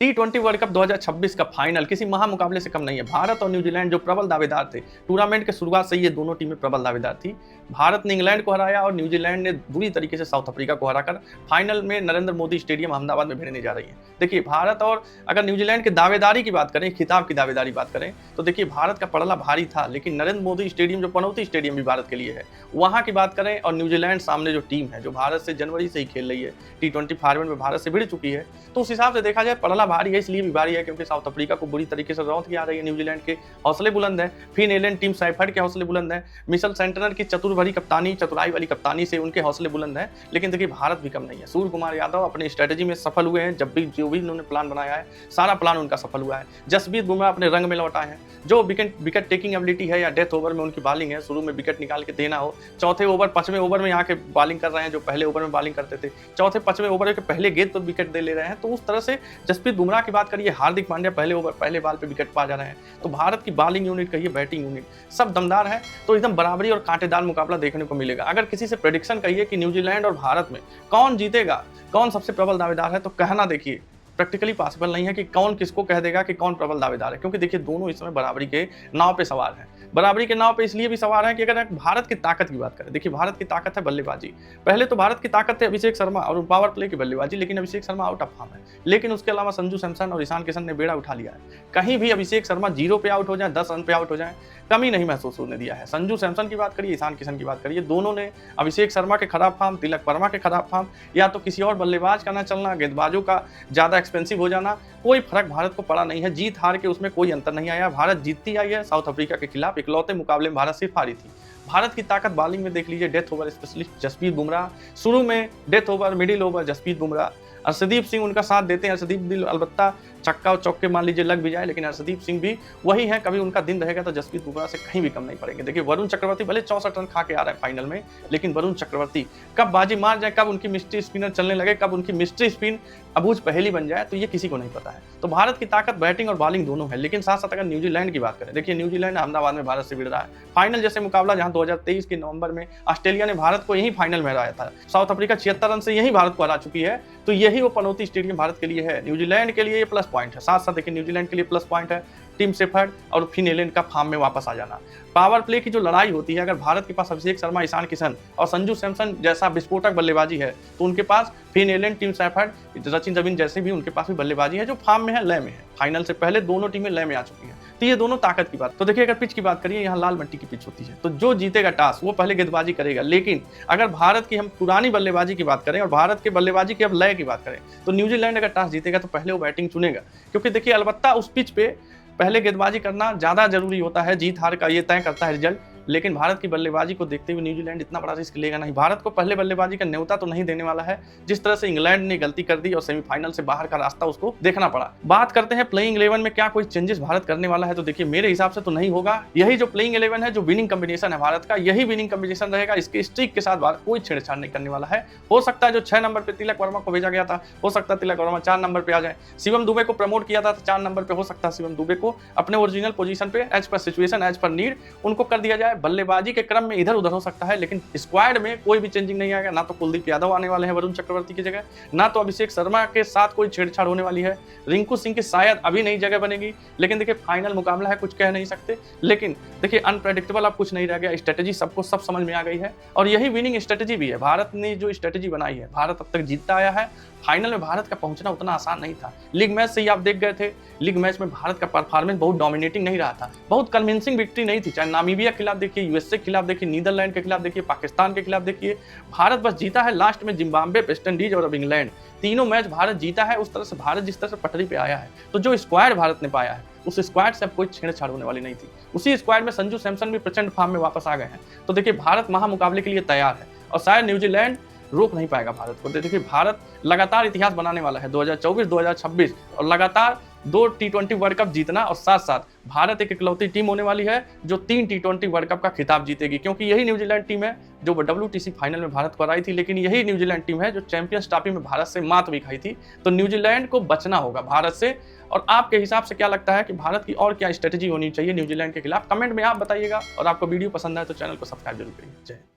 T20 world cup 2026 का final किसी महामुकाबले से कम नहीं है। भारत और न्यूजीलैंड जो प्रबल दावेदार थे, टूर्नामेंट के शुरुआत से ये दोनों टीमें प्रबल दावेदार थी। भारत ने इंग्लैंड को हराया और न्यूजीलैंड ने बुरी तरीके से साउथ अफ्रीका को हराकर फाइनल में नरेंद्र मोदी स्टेडियम अहमदाबाद में भिड़ने जा रही है। देखिए, भारत और अगर न्यूजीलैंड की दावेदारी की बात करें, खिताब की दावेदारी बात करें, तो देखिए भारत का पड़ला भारी था, लेकिन नरेंद्र मोदी स्टेडियम जो पनौती स्टेडियम भी भारत के लिए है, वहां की बात करें और न्यूजीलैंड सामने जो टीम है, जो भारत से जनवरी से ही खेल रही है, T20 फॉर्मेट में भारत से भिड़ चुकी है, तो उस हिसाब से देखा जाए पड़ला भारी है। इसलिए भी भारी है क्योंकि साउथ अफ्रीका को बुरी तरीके से रौंद के आ रही है। न्यूजीलैंड के हौसले बुलंद है, फिन एलन, टिम सैफर्ड के हौसले बुलंद है, मिशेल सेंटनर की चतुर कप्तानी, चतुराई वाली कप्तानी से उनके हौसले बुलंद है। लेकिन देखिए भारत भी कम नहीं है। सूर्य कुमार यादव अपनी स्ट्रेटेजी में सफल हुए हैं। जब भी जो भी उन्होंने प्लान बनाया है, सारा प्लान उनका सफल हुआ है। जसप्रीत बुमराह अपने रंग में लौटाए हैं। जो विकेट टेकिंग एबिलिटी है या डेथ ओवर में उनकी बॉलिंग है, शुरू में विकेट निकाल के देना हो, चौथे ओवर पांचवें ओवर में यहाँ के बॉलिंग कर रहे हैं, जो पहले ओवर में बॉलिंग करते थे, चौथे पांचवें ओवर के पहले गेंद पर विकेट दे ले रहे हैं। तो उस तरह से जसप्रीत बुमराह की बात करिए, हार्दिक पांड्या पहले ओवर पहले बॉल पे विकेट पा जा रहे हैं। तो भारत की बॉलिंग यूनिट कहिए, बैटिंग यूनिट, सब दमदार है। तो एकदम बराबरी और कांटेदार मुकाबला देखने को मिलेगा। अगर किसी से प्रेडिक्शन कहिए कि न्यूजीलैंड और भारत में कौन जीतेगा, कौन सबसे प्रबल दावेदार है, तो कहना देखिए प्रैक्टिकली पॉसिबल नहीं है कि कौन किसको कह देगा कि कौन प्रबल दावेदार है, क्योंकि देखिए दोनों इस समय बराबरी के नाव पे सवार हैं। बराबरी के नाव पे इसलिए भी सवार है कि अगर भारत की ताकत की बात करें, देखिए भारत की ताकत है बल्लेबाजी। पहले तो भारत की ताकत है अभिषेक शर्मा और पावर प्ले की बल्लेबाजी, लेकिन Abhishek Sharma out of form है। लेकिन उसके अलावा संजू सैमसन और ईशान किशन ने बेड़ा उठा लिया है। कहीं भी अभिषेक शर्मा 0 पे आउट हो जाए, 10 रन पे आउट हो जाए, कमी नहीं महसूस होने दिया है। संजू सैमसन की बात करिए, ईशान किशन की बात करिए, दोनों ने अभिषेक शर्मा के खराब फॉर्म, तिलक वर्मा के खराब फॉर्म, या तो किसी और बल्लेबाज का न चलना, गेंदबाजों का ज्यादा एक्सपेंसिव हो जाना, कोई फर्क भारत को पड़ा नहीं है। जीत हार के उसमें कोई अंतर नहीं आया। भारत जीतती आई है साउथ अफ्रीका के खिलाफ। इकलौते मुकाबले में भारत सिर्फ हारी थी। भारत की ताकत बॉलिंग में देख लीजिए, death over specialist Jasprit Bumrah, शुरू में death over, middle over Jasprit Bumrah, Arshdeep Singh उनका साथ देते हैं। अर्शदीप भी अलबत्ता छक्का और चौके मान लीजिए लग भी जाए, लेकिन अर्शदीप सिंह भी वही है, कभी उनका दिन रहेगा तो जसप्रीत बुमराह से कहीं भी कम नहीं पड़ेंगे। देखिए वरुण चक्रवर्ती भले 64 रन खा के आ रहे हैं फाइनल में, लेकिन वरुण चक्रवर्ती कब बाजी मार जाए, कब उनकी मिस्ट्री स्पिनर चलने लगे, कब उनकी मिस्ट्री स्पिन अबूझ पहेली बन जाए, तो ये किसी को नहीं पता है। तो भारत की ताकत बैटिंग और बॉलिंग दोनों है। लेकिन साथ साथ अगर न्यूजीलैंड की बात करें, देखिए न्यूजीलैंड अहमदाबाद में भारत से भिड़ रहा है। फाइनल जैसे मुकाबला जहां 2023 के नवंबर में ऑस्ट्रेलिया ने भारत को यही फाइनल में हराया था, साउथ अफ्रीका 76 रन से यही भारत को हरा चुकी है, तो यही वो पनौती स्टेडियम भारत के लिए है। न्यूजीलैंड के लिए ये प्लस पॉइंट है। साथ साथ देखिए न्यूजीलैंड के लिए प्लस पॉइंट है टिम सैफर्ड और फिन एलन का फॉर्म में वापस आ जाना। पावर प्ले की जो लड़ाई होती है, अगर भारत के पास अभिषेक शर्मा, ईशान किशन और संजू सैमसन जैसा विस्फोटक बल्लेबाजी है, तो उनके पास Finn Allen, Tim Seifert, Sachin Ravindra जैसे भी उनके पास भी बल्लेबाजी है जो फॉर्म में है, लय में है। फाइनल से पहले दोनों टीमें लय में आ चुकी हैं। तो ये दोनों ताकत की बात। तो देखिए अगर पिच की बात करिए, यहाँ लाल मिट्टी की पिच होती है, तो जो जीतेगा टॉस वो पहले गेंदबाजी करेगा। लेकिन अगर भारत की हम पुरानी बल्लेबाजी की बात करें और भारत के बल्लेबाजी की अब लय की बात करें, तो न्यूजीलैंड अगर टॉस जीतेगा तो पहले वो बैटिंग चुनेगा, क्योंकि देखिए अलबत्ता उस पिच पे पहले गेंदबाजी करना ज़्यादा जरूरी होता है। जीत हार का ये तय करता है रिजल्ट। लेकिन भारत की बल्लेबाजी को देखते हुए न्यूजीलैंड इतना बड़ा रिस्क लेगा नहीं। भारत को पहले बल्लेबाजी का न्योता तो नहीं देने वाला है। जिस तरह से इंग्लैंड ने गलती कर दी और सेमीफाइनल से बाहर का रास्ता उसको देखना पड़ा। बात करते हैं प्लेइंग 11 में क्या कोई चेंजेस भारत करने वाला है, तो देखिए मेरे हिसाब से तो नहीं होगा। यही जो प्लेइंग 11 है, जो विनिंग कॉम्बिनेशन है भारत का, यही विनिंग कॉम्बिनेशन रहेगा। इसके स्ट्रिक के साथ भारत कोई छेड़छाड़ नहीं करने वाला है। हो सकता है जो 6 नंबर पर तिलक वर्मा को भेजा गया था, हो सकता है तिलक वर्मा 4 नंबर पर आ जाए। शिवम दुबे को प्रमोट किया था तो 4 नंबर पर, हो सकता है शिवम दुबे को अपने ओरिजिनल पोजीशन पे as per situation, as per need उनको कर दिया जाए। बल्लेबाजी के क्रम में इधर उधर हो सकता है, लेकिन स्क्वाड में कोई भी चेंजिंग नहीं आएगा। ना तो कुलदीप यादव आने वाले हैं वरुण चक्रवर्ती की जगह, ना तो अभिषेक शर्मा के साथ कोई छेड़छाड़ होने वाली है। रिंकू सिंह की शायद अभी नई जगह बनेगी, लेकिन देखिए फाइनल मुकाबला है, कुछ कह नहीं सकते। लेकिन देखिए अनप्रेडिक्टेबल अब कुछ नहीं रह गया। स्ट्रेटेजी सबको सब समझ में आ गई है और यही विनिंग स्ट्रेटेजी भी है। भारत ने जो स्ट्रेटेजी बनाई है, भारत अब तक जीतता आया है। फाइनल में भारत का पहुंचना उतना आसान नहीं था। लीग मैच से ही आप देख गए थे, लीग मैच में भारत का परफॉर्मेंस बहुत डोमिनेटिंग नहीं रहा था, बहुत कन्विंसिंग विक्ट्री नहीं थी। चाहे नामीबिया के खिलाफ देखिए, यूएसए के खिलाफ देखिए, नीदरलैंड के खिलाफ देखिए, पाकिस्तान के खिलाफ देखिए, भारत बस जीता है लास्ट में जिम्बाब्वे, वेस्ट इंडीज और अब इंग्लैंड। तीनों मैच भारत जीता है। उस तरह से भारत जिस तरह से पटरी पे आया है, तो जो स्क्वाड भारत ने पाया है, उस स्क्वाड से अब कोई छेड़छाड़ होने वाली नहीं थी। उसी स्क्वाड में संजू सैमसन भी प्रचंड फॉर्म में वापस आ गए हैं। तो देखिए भारत महामुकाबले के लिए तैयार है और शायद न्यूजीलैंड रोक नहीं पाएगा भारत को। देखिए भारत लगातार इतिहास बनाने वाला है 2024, 2026 और लगातार 2 T20 वर्ल्ड कप जीतना, और साथ साथ भारत एक इकलौती टीम होने वाली है जो 3 T20 वर्ल्ड कप का खिताब जीतेगी, क्योंकि यही न्यूजीलैंड टीम है जो WTC फाइनल में भारत को हराई थी, लेकिन यही न्यूजीलैंड टीम है जो चैंपियंस ट्रॉफी में भारत से मात भी खाई थी। तो न्यूजीलैंड को बचना होगा भारत से। और आपके हिसाब से क्या लगता है कि भारत की और क्या स्ट्रेटेजी होनी चाहिए न्यूजीलैंड के खिलाफ? कमेंट में आप बताइएगा, और आपको वीडियो पसंद आए तो चैनल को सब्सक्राइब जरूर करिए। जय हिंद।